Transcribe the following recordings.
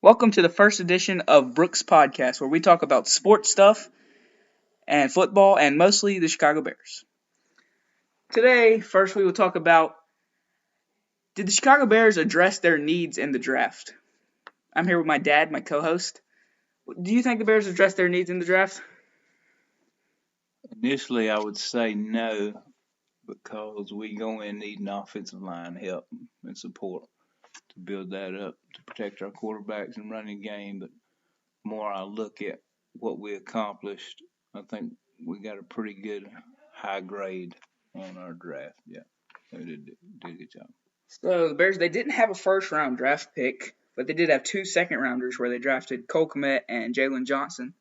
Welcome to the first edition of Brooks Podcast, where we talk about sports stuff and football and mostly the Chicago Bears. Today, first we will talk about, did the Chicago Bears address their needs in the draft? I'm here with my dad, my co-host. Do you think the Bears addressed their needs in the draft? Initially, I would say no because we go in needing offensive line help and support to build that up to protect our quarterbacks and running game. But the more I look at what we accomplished, I think we got a pretty good high grade on our draft. Yeah, they did a good job. So the Bears, they didn't have a first-round draft pick, but they did have two second-rounders where they drafted Cole Kmet and Jalen Johnson.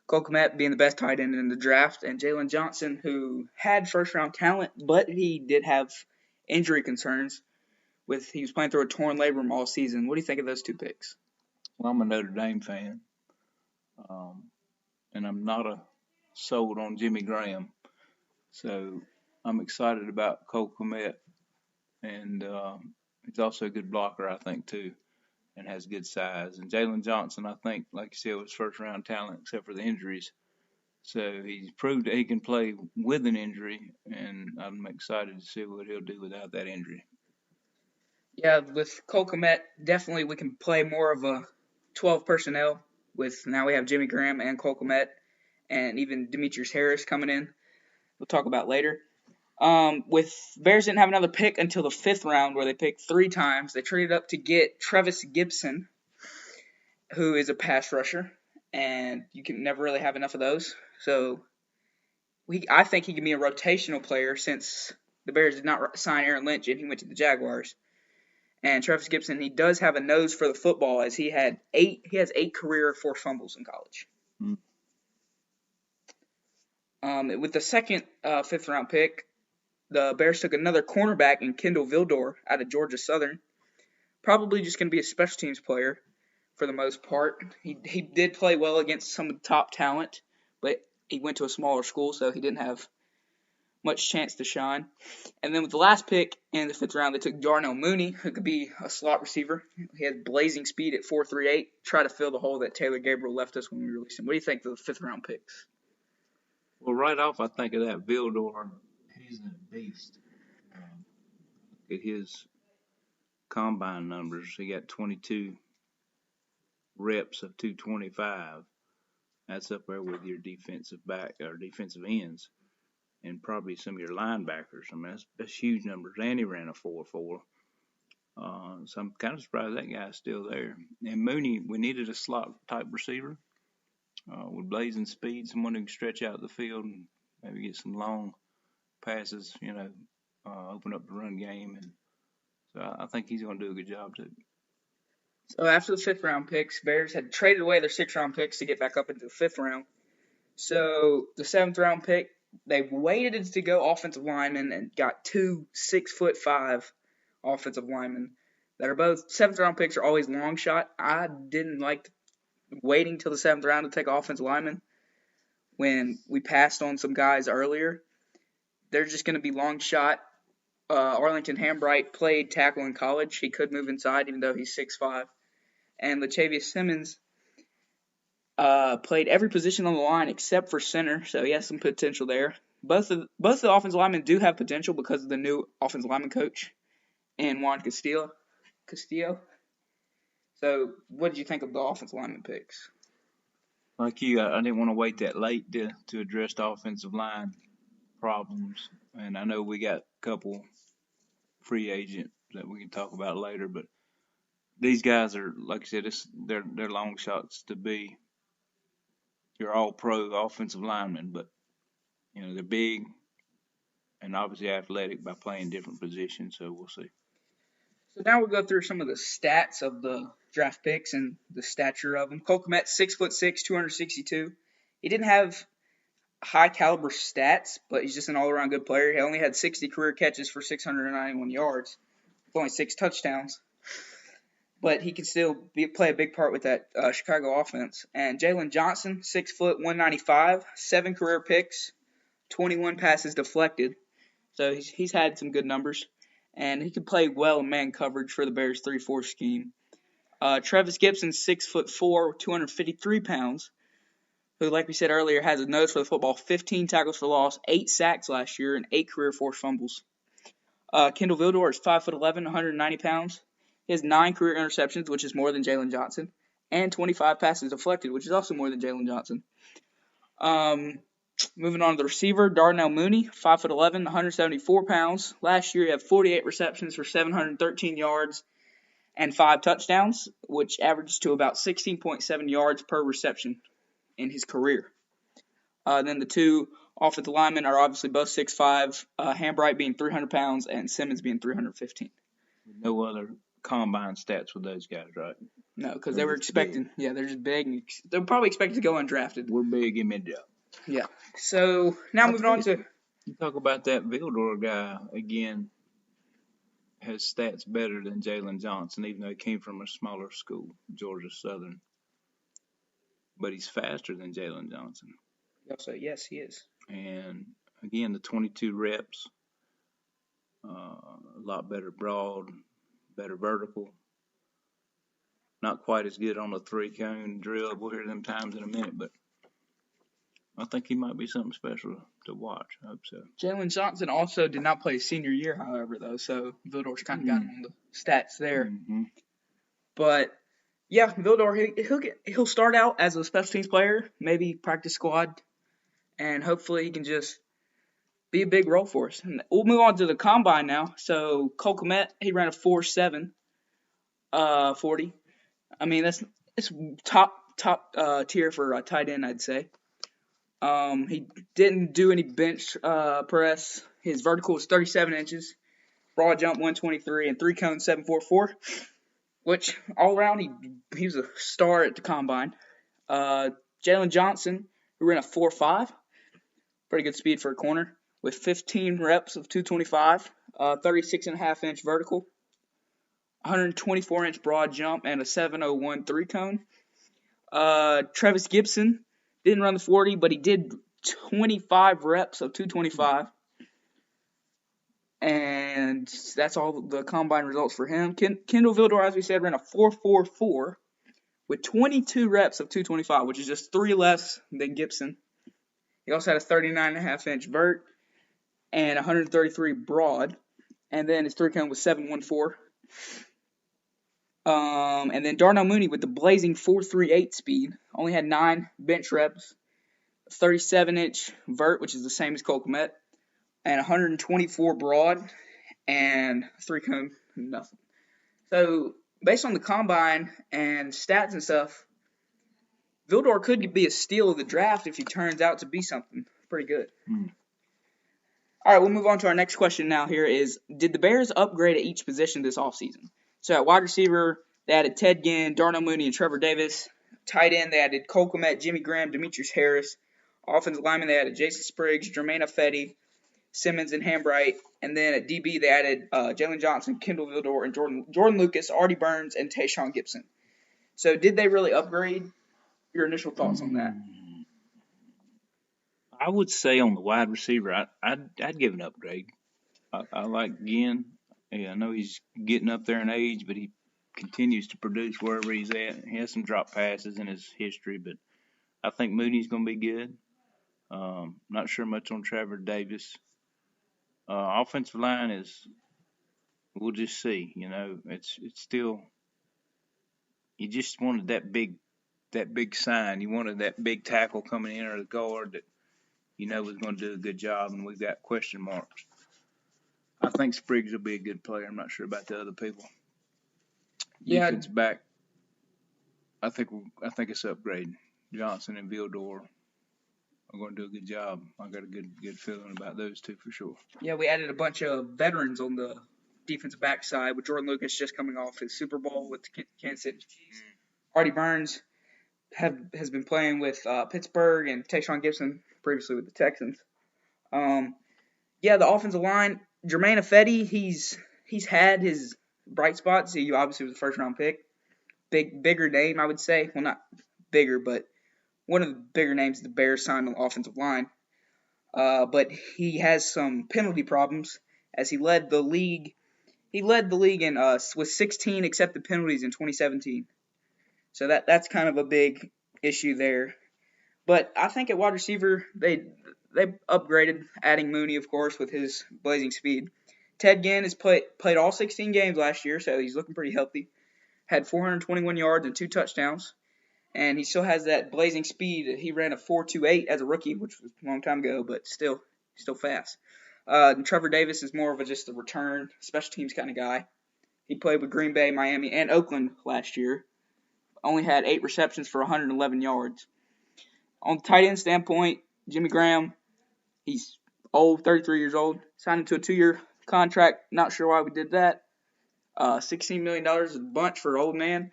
Cole Kmet being the best tight end in the draft, and Jalen Johnson, who had first-round talent, but he did have injury concerns. He was playing through a torn labrum all season. What do you think of those two picks? Well, I'm a Notre Dame fan, and I'm not sold on Jimmy Graham, so I'm excited about Cole Kmet, and he's also a good blocker, I think, too, and has good size. And Jalen Johnson, I think, like you said, was first round talent except for the injuries. So he's proved that he can play with an injury, and I'm excited to see what he'll do without that injury. Yeah, with Cole Kmet, definitely we can play more of a 12 personnel. Now we have Jimmy Graham and Cole Kmet, and even Demetrius Harris coming in. We'll talk about later. With Bears didn't have another pick until the fifth round, where they picked three times. They traded up to get Trevis Gibson, who is a pass rusher, and you can never really have enough of those. So I think he can be a rotational player since the Bears did not sign Aaron Lynch and he went to the Jaguars. And Travis Gibson, he does have a nose for the football, as he has eight career forced fumbles in college. With the second fifth round pick, the Bears took another cornerback in Kendall Vildor out of Georgia Southern. Probably just going to be a special teams player for the most part. He did play well against some of the top talent, but he went to a smaller school, so he didn't have much chance to shine. And then with the last pick in the fifth round, they took Darnell Mooney, who could be a slot receiver. He had blazing speed at 4.38. Try to fill the hole that Taylor Gabriel left us when we released him. What do you think of the fifth round picks? Well, right off, I think of that Vildor. He's a beast. Look at his combine numbers. He got 22 reps of 225. That's up there with your defensive back or defensive ends, and probably some of your linebackers. I mean, that's huge numbers. And he ran a 4.4. So I'm kind of surprised that guy's still there. And Mooney, we needed a slot type receiver with blazing speed, someone who can stretch out the field and maybe get some long passes, open up the run game. And so I think he's going to do a good job too. So after the fifth round picks, Bears had traded away their sixth round picks to get back up into the fifth round. So the seventh round pick, they waited to go offensive linemen and got two 6'5" offensive linemen that are both seventh round picks are always long shot. I didn't like waiting till the seventh round to take offensive linemen when we passed on some guys earlier. They're just going to be long shot. Arlington Hambright played tackle in college. He could move inside even though he's 6'5". And Latavius Simmons played every position on the line except for center, so he has some potential there. Both the offensive linemen do have potential because of the new offensive lineman coach and Juan Castillo. So, what did you think of the offensive lineman picks? Like you, I didn't want to wait that late to address the offensive line problems. And I know we got a couple free agents that we can talk about later, but these guys are, like I said, they're long shots to be your all-pro offensive linemen, but they're big and obviously athletic by playing different positions. So we'll see. So now we'll go through some of the stats of the draft picks and the stature of them. Cole Kmet, 6'6", 262. He didn't have high caliber stats, but he's just an all-around good player. He only had 60 career catches for 691 yards, with only 6 touchdowns. But he can still play a big part with that Chicago offense. And Jalen Johnson, 6 foot, 195, 7 career picks, 21 passes deflected. So he's had some good numbers. And he can play well in man coverage for the Bears' 3-4 scheme. Travis Gibson, 6'4", 253 pounds, who, like we said earlier, has a nose for the football, 15 tackles for loss, 8 sacks last year, and 8 career forced fumbles. Kendall Vildor is 5'11", 190 pounds. He has 9 career interceptions, which is more than Jalen Johnson, and 25 passes deflected, which is also more than Jalen Johnson. Moving on to the receiver, Darnell Mooney, 5'11", 174 pounds. Last year, he had 48 receptions for 713 yards and 5 touchdowns, which averages to about 16.7 yards per reception in his career. Then the two offensive linemen are obviously both 6'5", Hambright being 300 pounds and Simmons being 315. No other combine stats with those guys, right? No, because they were expecting, big. Yeah, they're just big. They're probably expected to go undrafted. We're big in mid-job. Yeah. So now moving on to. You talk about that Vildor guy again. Has stats better than Jalen Johnson, even though he came from a smaller school, Georgia Southern. But he's faster than Jalen Johnson. Also, yes, he is. And again, the 22 reps, a lot better broad, better vertical. Not quite as good on the 3-cone drill. We'll hear them times in a minute, but I think he might be something special to watch. I hope so. Jalen Johnson also did not play his senior year, however, though, so Vildor's kind of got him on the stats there. Mm-hmm. But yeah, Vildor, he'll start out as a special teams player, maybe practice squad, and hopefully he can just be a big role for us. And we'll move on to the combine now. So Cole Kmet, he ran a 4.7 40. I mean, it's top tier for a tight end, I'd say. He didn't do any bench press. His vertical was 37 inches, broad jump 123, and 3-cone 7.44. Which all around he was a star at the combine. Jalen Johnson, who ran a 4.5, pretty good speed for a corner, with 15 reps of 225, 36.5 inch vertical, 124 inch broad jump, and a 7.01 3-cone. Travis Gibson didn't run the 40, but he did 25 reps of 225. And that's all the combine results for him. Kendall Vildor, as we said, ran a 4.44 with 22 reps of 225, which is just 3 less than Gibson. He also had a 39.5 inch vert and 133 broad. And then his 3-cone was 7.14. And then Darnell Mooney with the blazing 4.38 speed only had 9 bench reps, 37 inch vert, which is the same as Cole Kmet, and 124 broad, and 3-cone, nothing. So, based on the combine and stats and stuff, Vildor could be a steal of the draft if he turns out to be something pretty good. All right, we'll move on to our next question now here is, did the Bears upgrade at each position this offseason? So, at wide receiver, they added Ted Ginn, Darnell Mooney, and Trevor Davis. Tight end, they added Cole Kmet, Jimmy Graham, Demetrius Harris. Offensive lineman, they added Jason Spriggs, Jermaine Ifedi, Simmons, and Hambright. And then at DB, they added Jalen Johnson, Kendall Vildor, and Jordan Lucas, Artie Burns, and Tayshawn Gibson. So did they really upgrade? Your initial thoughts on that? I would say on the wide receiver, I'd give an upgrade. I like Ginn. Yeah, I know he's getting up there in age, but he continues to produce wherever he's at. He has some drop passes in his history, but I think Mooney's going to be good. Not sure much on Trevor Davis. Offensive line is, we'll just see. You know, it's still, you just wanted that big sign. You wanted that big tackle coming in or the guard that you know was going to do a good job, and we've got question marks. I think Spriggs will be a good player. I'm not sure about the other people. Yeah. Defense back, I think it's upgrading. Johnson and Vildor are going to do a good job. I got a good feeling about those two for sure. Yeah, we added a bunch of veterans on the defensive back side with Jordan Lucas just coming off his Super Bowl with the Kansas City Chiefs. Artie Burns has been playing with Pittsburgh, and Tayshawn Gibson previously with the Texans. The offensive line, Jermaine Ifedi, he's had his bright spots. He obviously was a first-round pick. Bigger name, I would say. Well, not bigger, but one of the bigger names the Bears signed on the offensive line. But he has some penalty problems as he led the league He led the league in with 16 accepted penalties in 2017. So that's kind of a big issue there. But I think at wide receiver they upgraded, adding Mooney, of course, with his blazing speed. Ted Ginn has played all 16 games last year, so he's looking pretty healthy. Had 421 yards and 2 touchdowns. And he still has that blazing speed. He ran a 4.28 as a rookie, which was a long time ago, but still fast. And Trevor Davis is more of just a return, special teams kind of guy. He played with Green Bay, Miami, and Oakland last year. Only had 8 receptions for 111 yards. On the tight end standpoint, Jimmy Graham, he's old, 33 years old. Signed him to a 2-year contract. Not sure why we did that. $16 million is a bunch for an old man.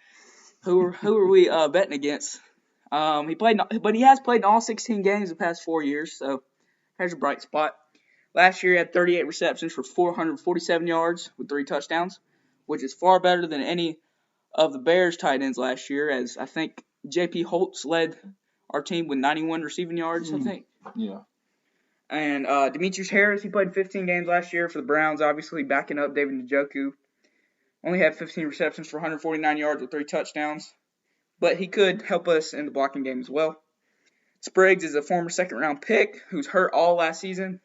Who are we betting against? He has played in all 16 games the past 4 years, so there's a bright spot. Last year he had 38 receptions for 447 yards with 3 touchdowns, which is far better than any of the Bears tight ends last year, as I think J.P. Holtz led our team with 91 receiving yards, I think. Yeah. And Demetrius Harris, he played 15 games last year for the Browns, obviously backing up David Njoku. Only had 15 receptions for 149 yards with 3 touchdowns. But he could help us in the blocking game as well. Spriggs is a former second-round pick who's hurt all last season.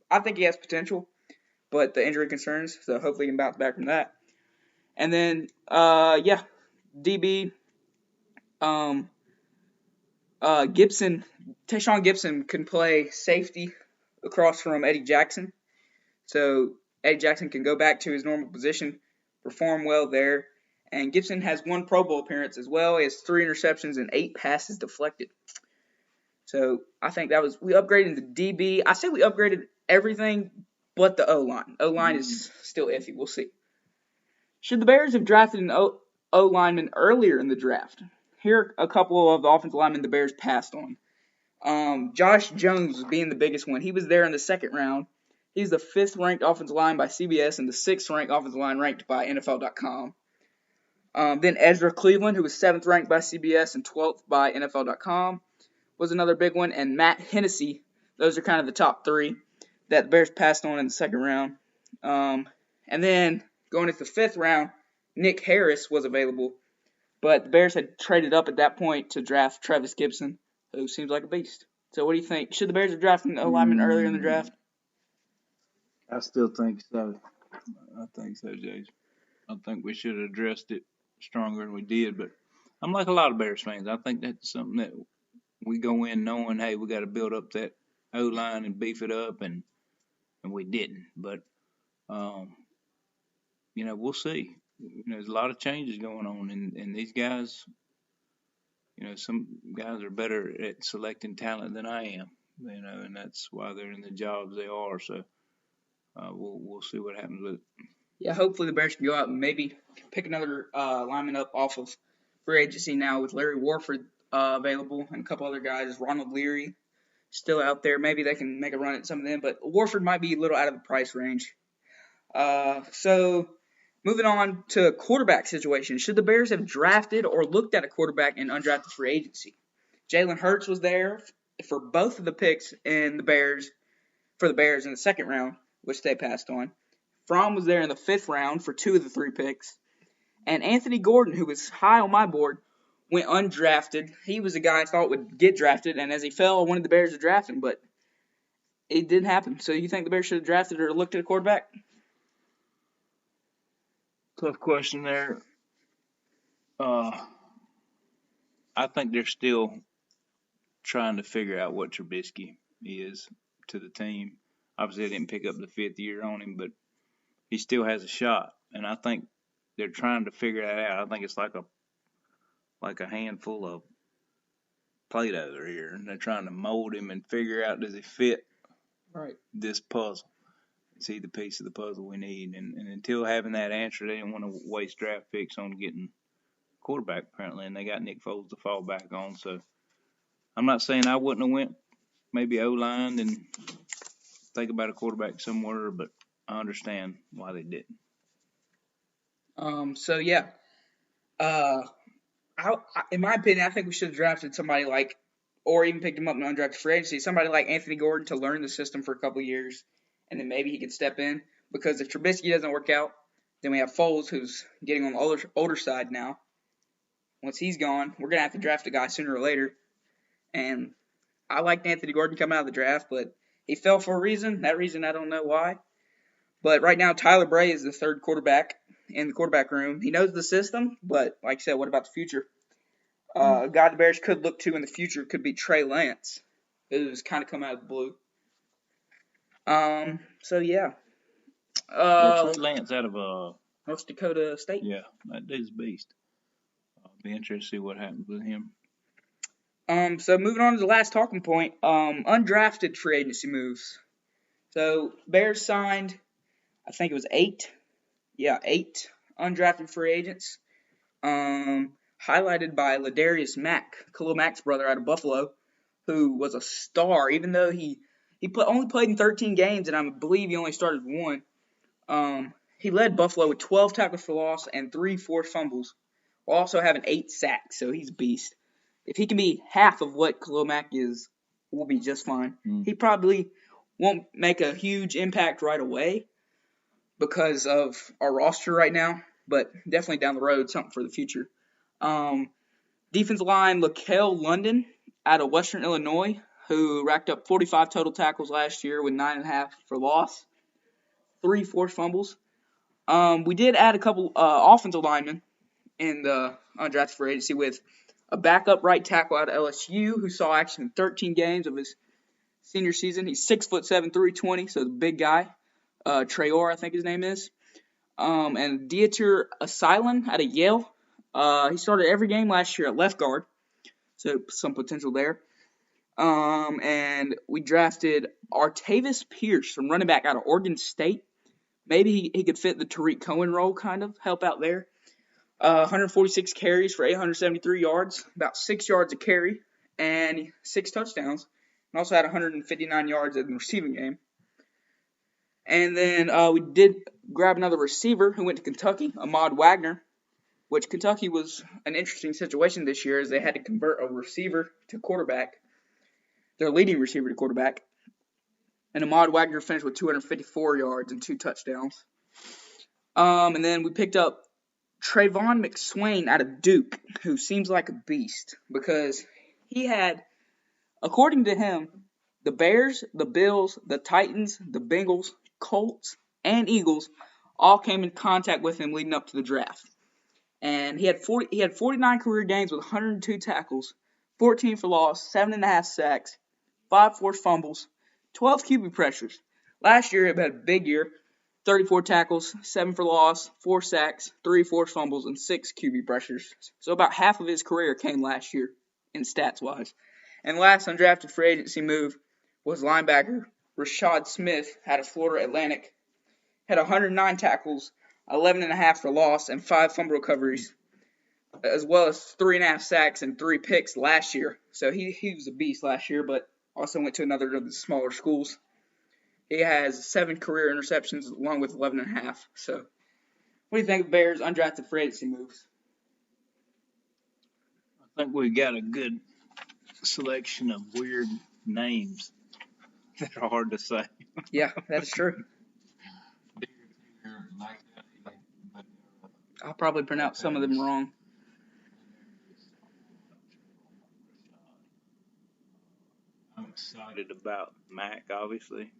I think he has potential, but the injury concerns, so hopefully he can bounce back from that. And then, DB, Gibson, Tayshaun Gibson can play safety across from Eddie Jackson. So Eddie Jackson can go back to his normal position, perform well there. And Gibson has 1 Pro Bowl appearance as well. He has 3 interceptions and 8 passes deflected. So I think we upgraded the DB. I say we upgraded everything but the O-line. O-line is still iffy. We'll see. Should the Bears have drafted an O-lineman earlier in the draft? Here are a couple of the offensive linemen the Bears passed on. Josh Jones being the biggest one. He was there in the 2nd round. He's the 5th ranked offensive line by CBS and the 6th ranked offensive line ranked by NFL.com. Then Ezra Cleveland, who was 7th ranked by CBS and 12th by NFL.com, was another big one. And Matt Hennessy, those are kind of the top 3 that the Bears passed on in the 2nd round. And then going into the 5th round, Nick Harris was available. But the Bears had traded up at that point to draft Travis Gibson, who seems like a beast. So what do you think? Should the Bears have drafted an O-lineman earlier in the draft? I still think so. I think so, Jason. I think we should have addressed it stronger than we did. But I'm like a lot of Bears fans. I think that's something that we go in knowing, hey, we got to build up that O-line and beef it up, and we didn't. But, we'll see. There's a lot of changes going on, and these guys, some guys are better at selecting talent than I am, and that's why they're in the jobs they are. So we'll see what happens with it. Yeah, hopefully the Bears can go out and maybe pick another lineman up off of free agency now with Larry Warford available and a couple other guys. Ronald Leary still out there. Maybe they can make a run at some of them, but Warford might be a little out of the price range. So moving on to quarterback situation. Should the Bears have drafted or looked at a quarterback in undrafted free agency? Jalen Hurts was there for both of the picks in the Bears in the 2nd round, which they passed on. Fromm was there in the 5th round for 2 of the 3 picks. And Anthony Gordon, who was high on my board, went undrafted. He was a guy I thought would get drafted, and as he fell, I wanted the Bears to draft him, but it didn't happen. So you think the Bears should have drafted or looked at a quarterback? Tough question there. I think they're still trying to figure out what Trubisky is to the team. Obviously, they didn't pick up the 5th year on him, but he still has a shot, and I think they're trying to figure that out. I think it's like a handful of Play-Doh here, and they're trying to mold him and figure out, does he fit this puzzle? Is he the piece of the puzzle we need? And until having that answer, they didn't want to waste draft picks on getting a quarterback, apparently, and they got Nick Foles to fall back on. So I'm not saying I wouldn't have went maybe O-line and think about a quarterback somewhere, but I understand why they didn't. In my opinion, I think we should have drafted somebody like, or even picked him up in undrafted free agency, somebody like Anthony Gordon to learn the system for a couple of years, and then maybe he could step in. Because if Trubisky doesn't work out, Then we have Foles, who's getting on the older side now. Once he's gone, we're going to have to draft a guy sooner or later. And I liked Anthony Gordon coming out of the draft, but he fell for a reason. That reason, I don't know why. But right now, Tyler Bray is the third quarterback in the quarterback room. He knows the system, but like I said, what about the future? A guy the Bears could look to in the future could be Trey Lance, who's kind of come out of the blue. So yeah. Trey Lance out of North Dakota State. Yeah, that dude's a beast. I'll be interested to see what happens with him. So moving on to the last talking point, undrafted free agency moves. So Bears signed, I think it was 8 undrafted free agents. Highlighted by Ladarius Mack, Khalil Mack's brother out of Buffalo, who was a star, even though he only played in 13 games, and I believe he only started 1. He led Buffalo with 12 tackles for loss and 3 forced fumbles, while also having 8 sacks, so he's a beast. If he can be half of what Khalil Mack is, we'll be just fine. He probably won't make a huge impact right away because of our roster right now, but definitely down the road, something for the future. Defensive line, Laquel London out of Western Illinois, who racked up 45 total tackles last year with 9.5 for loss, 3 forced fumbles. We did add a couple offensive linemen in the undrafted free agency with a backup right tackle out of LSU who saw action in 13 games of his senior season. He's 6'7", 320, so the big guy. Traore, I think his name is. And Dieter Asylum out of Yale. He started every game last year at left guard, so some potential there. And we drafted Artavis Pierce from running back out of Oregon State. Maybe he could fit the Tariq Cohen role, kind of, help out there. 146 carries for 873 yards, about 6 yards a carry, and 6 touchdowns. And also had 159 yards in the receiving game. And then we did grab another receiver who went to Kentucky, Ahmad Wagner, which Kentucky was an interesting situation this year as they had to convert a receiver to quarterback, their leading receiver to quarterback. And Ahmad Wagner finished with 254 yards and 2 touchdowns. And then we picked up Trayvon McSwain out of Duke, who seems like a beast because he had, according to him, the Bears, the Bills, the Titans, the Bengals, Colts, and Eagles all came in contact with him leading up to the draft. And he had 49 career games with 102 tackles, 14 for loss, 7.5 sacks, 5 forced fumbles, 12 QB pressures. Last year, he had a big year, 34 tackles, 7 for loss, 4 sacks, 3 forced fumbles, and 6 QB pressures. So about half of his career came last year in stats-wise. And last undrafted free agency move was linebacker Rashad Smith out of Florida Atlantic. Had 109 tackles, 11.5 for loss, and 5 fumble recoveries, as well as 3.5 sacks and 3 picks last year. So he was a beast last year, but also went to another of the smaller schools. He has 7 career interceptions along with 11.5. So what do you think of Bears' undrafted free agency moves? I think we got a good selection of weird names that are hard to say. Yeah, that's true. I'll probably pronounce some of them wrong. I'm excited about Mac, obviously.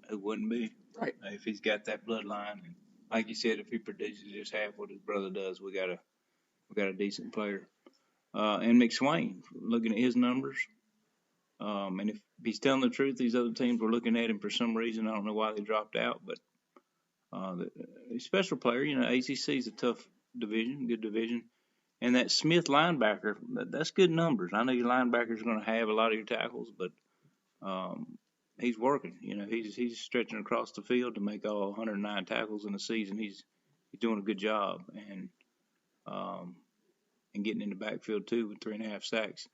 Who wouldn't be? Right. If he's got that bloodline, and like you said, if he produces just half what his brother does, we got a decent player. And McSwain, looking at his numbers, and if he's telling the truth, these other teams were looking at him for some reason. I don't know why they dropped out, but a special player. You know, ACC is a tough division, good division. And that Smith linebacker, that's good numbers. I know your linebackers are going to have a lot of your tackles, but he's working. You know, he's stretching across the field to make all 109 tackles in a season. He's doing a good job, and getting in the backfield too with 3.5 sacks.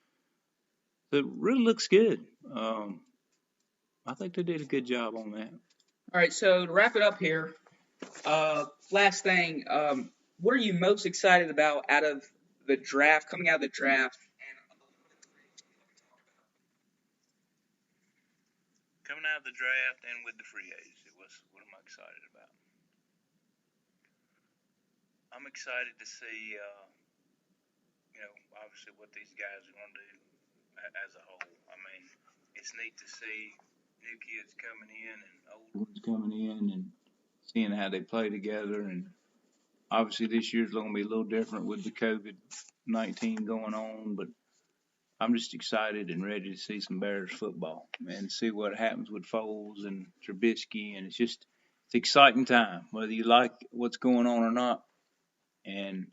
So it really looks good. I think they did a good job on that. All right, so to wrap it up here, last thing, what are you most excited about out of the draft, coming out of the draft? Coming out of the draft and with the free agency, what am I excited about? I'm excited to see, obviously what these guys are going to do as a whole. I mean, it's neat to see new kids coming in and old ones coming in and seeing how they play together. And obviously this year's going to be a little different with the COVID-19 going on, but I'm just excited and ready to see some Bears football and see what happens with Foles and Trubisky. And it's exciting time, whether you like what's going on or not. And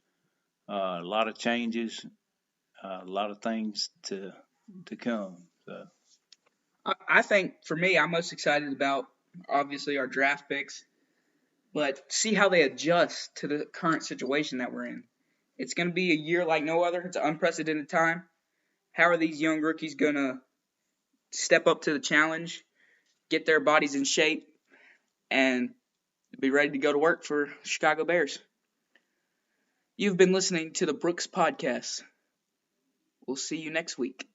a lot of changes, a lot of things to come. So I think for me, I'm most excited about obviously our draft picks, but see how they adjust to the current situation that we're in. It's going to be a year like no other. It's an unprecedented time. How are these young rookies going to step up to the challenge, get their bodies in shape, and be ready to go to work for Chicago Bears? You've been listening to the Brooks Podcast. We'll see you next week.